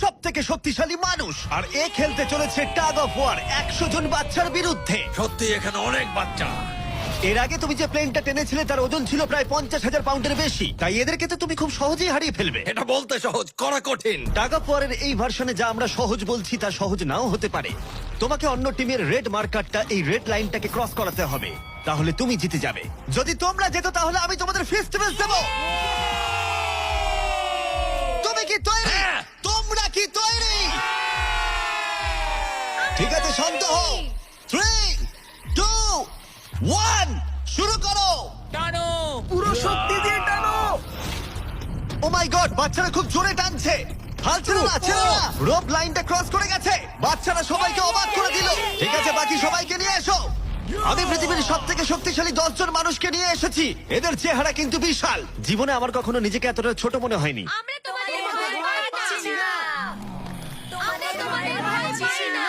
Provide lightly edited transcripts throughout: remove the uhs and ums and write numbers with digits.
সব থেকে শক্তিশালী মানুষ, আর এ খেলতে চলেছে টাগ অফ ওয়ার 100 জন বাচ্চার বিরুদ্ধে। সত্যি এখানে অনেক বাচ্চা। এর আগে তুমি যে প্লেনটা টেনেছিলে তার ওজন ছিল প্রায় 50,000 পাউন্ডের বেশি, তাই এদেরকে তো তুমি খুব সহজেই হারিয়ে ফেলবে। এটা বলতে সহজ, করা কঠিন। টাগ অফ ওয়ারের এই ভার্সনে যা আমরা সহজ বলছি তা সহজ নাও হতে পারে। তোমাকে অন্য টিমের রেড মার্কারটা এই রেড লাইনটাকে ক্রস করাতে হবে, তাহলে তুমি জিতে যাবে। যদি তোমরা যেত তাহলে আমি তোমাদের ফেস্টিভ্যাল দেব। তুমি কি তৈরি? তোমরা কি তৈরি? ঠিক আছে, শান্ত হও। 3, 2, 1 শুরু করো। টানো পুরো শক্তি দিয়ে টানো। ও মাই গড, বাচ্চারা খুব জোরে টানছে। হাল ছেড়ো না, ছেড়ো না। রোপ লাইনটা ক্রস করে গেছে। বাচ্চারা সবাইকে অবাক করে দিল। ঠিক আছে, বাকি সবাইকে নিয়ে এসো। আমি পৃথিবীর সব থেকে শক্তিশালী 10 জন মানুষকে নিয়ে এসেছি। এদের চেহারা কিন্তু বিশাল। জীবনে আমার কখনো নিজেকে এতটা ছোট মনে হয়নি। আমরা তোমাদের ভয় পাচ্ছি না। আমরা তোমাদের ভয় পাচ্ছি না।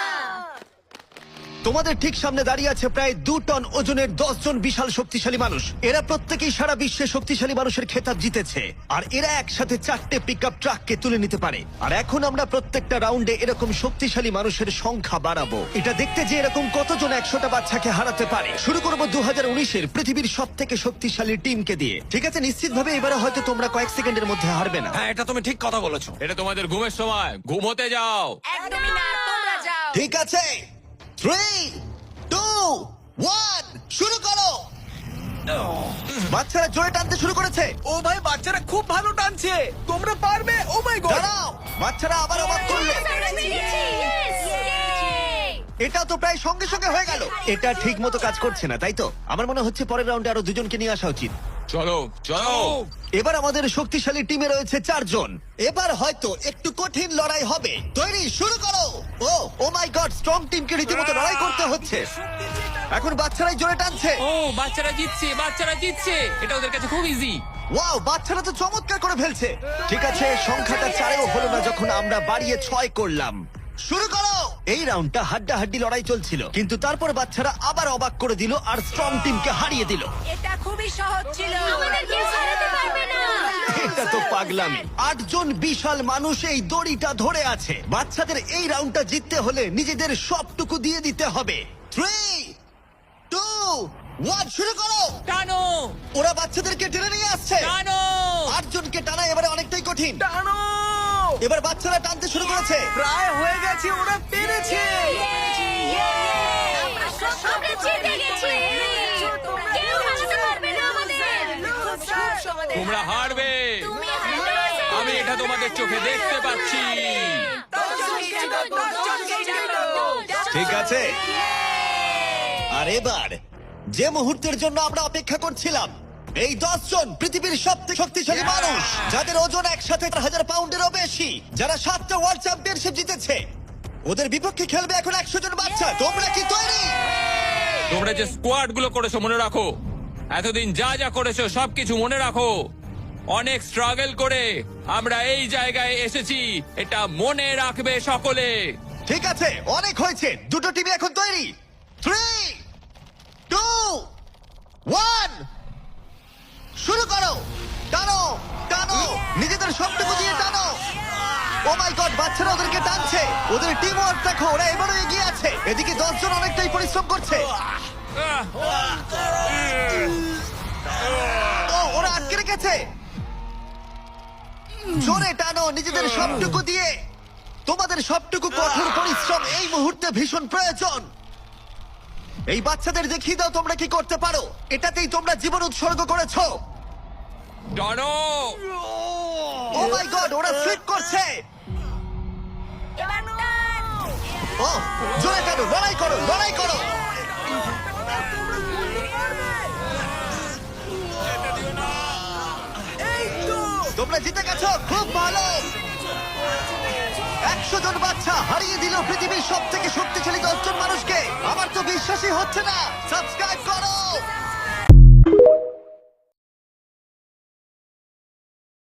তোমাদের ঠিক সামনে দাঁড়িয়ে আছে প্রায় 2 টন ওজনের 10 জন বিশাল শক্তিশালী মানুষ। এরা প্রত্যেকেই সারা বিশ্বে শক্তিশালী মানুষের খেতাব জিতেছে, আর এরা একসাথে 4টে পিকআপ ট্রাককে তুলে নিতে পারে। আর এখন আমরা প্রত্যেকটা রাউন্ডে এরকম শক্তিশালী মানুষের সংখ্যা বাড়াবো, এটা দেখতে যে এরকম কতজন 100টা বাচ্চাকে হারাতে পারে। শুরু করবো 2019-এর পৃথিবীর সব থেকে শক্তিশালী টিমকে দিয়ে। ঠিক আছে, নিশ্চিতভাবে এবারে হয়তো তোমরা কয়েক সেকেন্ডের মধ্যে হারবে না। হ্যাঁ, এটা তুমি ঠিক কথা বলেছো। এটা তোমাদের ঘুমের সময়, ঘুমোতে যাও। একদমই না, তোমরা যাও। ঠিক আছে, 3, 2, 1 শুরু করো। বাচ্চারা জোরে টানতে শুরু করেছে। ও ভাই, বাচ্চারা খুব ভালো টানছে। তোমরা পারবে। ও মাই গড। দাঁড়াও, বাচ্চারা আবার অবাক করলো। আমরা জিতেছি। Yay! এটা তো প্রায় সঙ্গে সঙ্গে হয়ে গেল। এটা ঠিক মতো কাজ করছে না, তাই তো? আমার মনে হচ্ছে পরের রাউন্ডে আরো 2 জনকে নিয়ে আসা উচিত। চলো চলো। এবার আমাদের শক্তিশালী টিমে রয়েছে 4 জন। এবার হয়তো একটু কঠিন লড়াই হবে। তৈরি, শুরু করো। ও মাই গড, স্ট্রং টিমকে রীতিমতো লড়াই করতে হচ্ছে। এখন বাচ্চারাই জোরে টানছে। ও বাচ্চারা জিতছে, বাচ্চারা জিতছে। এটা ওদের কাছে খুব ইজি। ওয়াও, বাচ্চারা তো চমৎকার করে ফেলছে। ঠিক আছে, সংখ্যাটা 4-এও হলো না যখন আমরা বাড়িয়ে 6 করলাম। শুরু করো। এই রাউন্ডটা হাড্ডাহাড্ডি লড়াই চলছিল, কিন্তু তারপর বাচ্চারা আবার অবাক করে দিল আর স্ট্রং টিমকে হারিয়ে দিল। এটা খুবই সহজ ছিল। আমাদের কেউ হারাতে পারবে না। এটা তো পাগলামি। 8 জন বিশাল মানুষ এই দড়িটা ধরে আছে। বাচ্চাদের এই রাউন্ডটা জিততে হলে নিজেদের সবটুকু দিয়ে দিতে হবে। 3, 2, 1 শুরু করো। টানো ওরা বাচ্চাদেরকে টেনে নিয়ে আসছে। টানো। 8 জনকে টানা এবারে অনেকটাই কঠিন। টানো। এবার বাচ্চারা টানতে শুরু করেছে। প্রায় হয়ে গেছে, ওরা পেরেছে। আমরা জিতে গেছি। কেউ হারাতে পারবে না আমাদের। তোমরা হারবে, আমি এটা তোমাদের চোখে দেখতে পাচ্ছি। ঠিক আছে, আর এবার যে মুহূর্তের জন্য আমরা অপেক্ষা করছিলাম, এই 10 জন পৃথিবীর সবথেকে শক্তিশালী মানুষ, যাদের ওজন একসাথে 1000 পাউন্ডেরও বেশি, যারা 7টা ওয়ার্ল্ড চ্যাম্পিয়নশিপ জিতেছে, ওদের বিপক্ষে খেলবে এখন 100 জন বাচ্চা। তোমরা কি তৈরি? তোমরা যে স্কোয়াড গুলো করেছো মনে রাখো, এতদিন যা যা করেছো সবকিছু মনে রাখো। অনেক স্ট্রাগল করে আমরা এই জায়গায় এসেছি, এটা মনে রাখবে সকলে। ঠিক আছে, অনেক হয়েছে। দুটো টিম এখন তৈরি। 3, 2, 1 শুরু করো। টানো টানো, নিজেদের সবটুকু দিয়ে টানো। ও মাই গড, বাচ্চারা ওদেরকে টানছে। ওদের টিম ওয়ার্ক দেখো, ওরা এবারও এগিয়ে আছে। এদিকে 10 জন অনেকটাই পরিশ্রম করছে। ওরা আটকে রেখেছে। জোরে টানো নিজেদের সবটুকু দিয়ে। তোমাদের সবটুকু কঠোর পরিশ্রম এই মুহূর্তে ভীষণ প্রয়োজন। এই বাচ্চাদের দেখিয়ে দাও তোমরা কি করতে পারো। এটাতেই তোমরা জীবন উৎসর্গ করেছো। টানো। ও মাই গড, ওরা স্লিপ করছে। এবার টান। ও জোরে টানো, লড়াই করো, লড়াই করো। এই তো। তোমরা জিতে গেছো, খুব ভালো। 100 জন বাচ্চা হারিয়ে দিল পৃথিবীর সব থেকে শক্তিশালী 10 জন মানুষকে। আমার তো বিশ্বাসই হচ্ছে না। সাবস্ক্রাইব